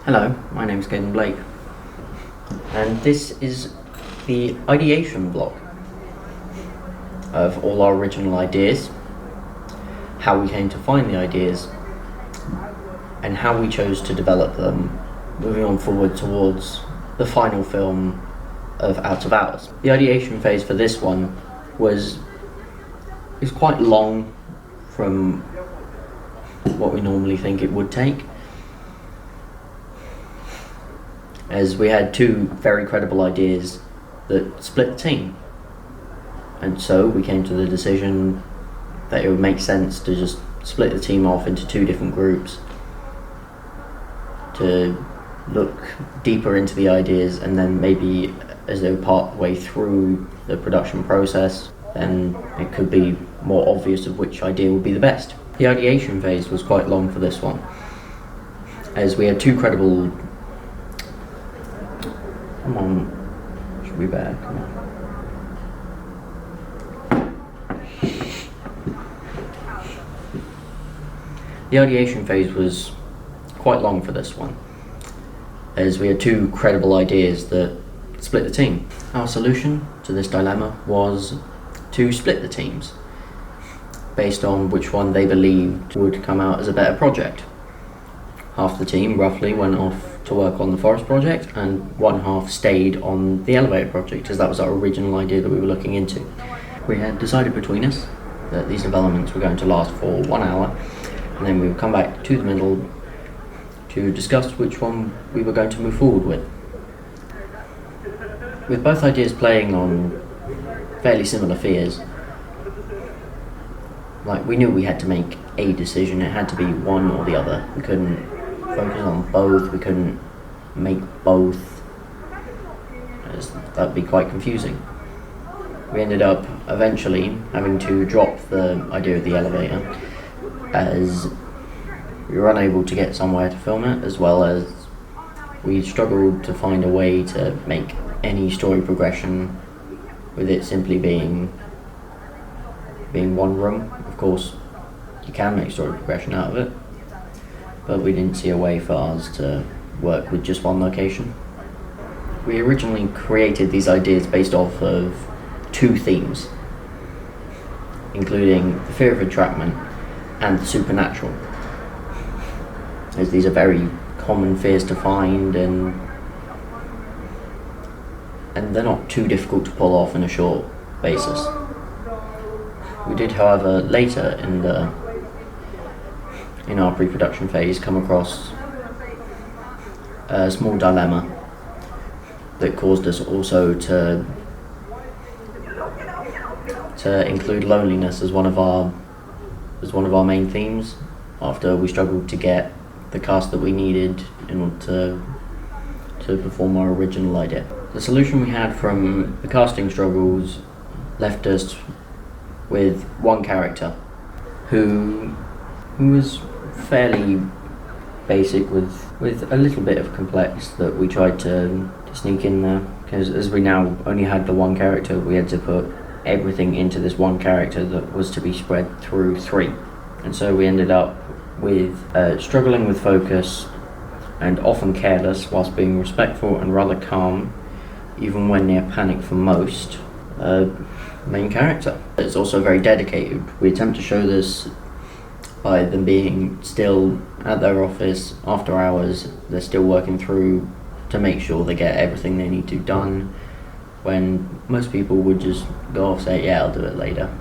Hello, my name is Caden Blake, and this is the ideation block of all our original ideas, how we came to find the ideas, and how we chose to develop them, moving on forward towards the final film of Out of Hours. The ideation phase for this one is quite long from what we normally think it would take, as we had two very credible ideas that split the team. And so we came to the decision that it would make sense to just split the team off into two different groups to look deeper into the ideas, and then maybe as they were part way through the production process, then it could be more obvious of which idea would be the best. The ideation phase was quite long for this one, as we had two credible... Come on, should be better, come on. The ideation phase was quite long for this one, as we had two credible ideas that split the team. Our solution to this dilemma was to split the teams, based on which one they believed would come out as a better project. Half the team roughly went off to work on the forest project, and one half stayed on the elevator project, as that was our original idea that we were looking into. We had decided between us that these developments were going to last for 1 hour, and then we would come back to the middle to discuss which one we were going to move forward with. With both ideas playing on fairly similar fears, we knew we had to make a decision. It had to be one or the other. We couldn't focus on both, we couldn't make both, as that would be quite confusing. We ended up eventually having to drop the idea of the elevator, as we were unable to get somewhere to film it, as well as we struggled to find a way to make any story progression with it simply being one room. Of course, you can make story progression out of it, but we didn't see a way for us to work with just one location. We originally created these ideas based off of two themes, including the fear of entrapment and the supernatural, as these are very common fears to find, and they're not too difficult to pull off in a short basis. We did, however, later in our pre-production phase, come across a small dilemma that caused us also to include loneliness as one of our main themes, after we struggled to get the cast that we needed in order to perform our original idea. The solution we had from the casting struggles left us with one character who was fairly basic, with a little bit of complex that we tried to sneak in there, because as we now only had the one character, we had to put everything into this one character that was to be spread through three. And so we ended up with struggling with focus and often careless whilst being respectful and rather calm, even when near panic for most, main character. It's also very dedicated. We attempt to show this by them being still at their office after hours. They're still working through to make sure they get everything they need to done, when most people would just go off and say, yeah, I'll do it later.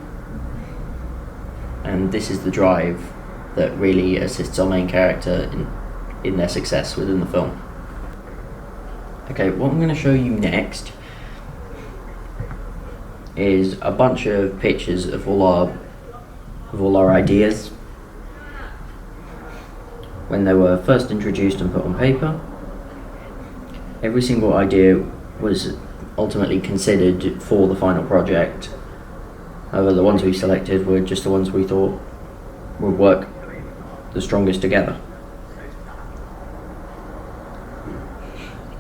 And this is the drive that really assists our main character in their success within the film. Okay, what I'm going to show you next is a bunch of pictures of all our ideas when they were first introduced and put on paper. Every single idea was ultimately considered for the final project. However, the ones we selected were just the ones we thought would work the strongest together.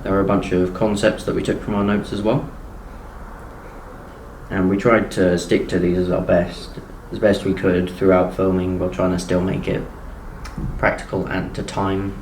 There were a bunch of concepts that we took from our notes as well, and we tried to stick to these as best we could throughout filming, while trying to still make it practical and to time.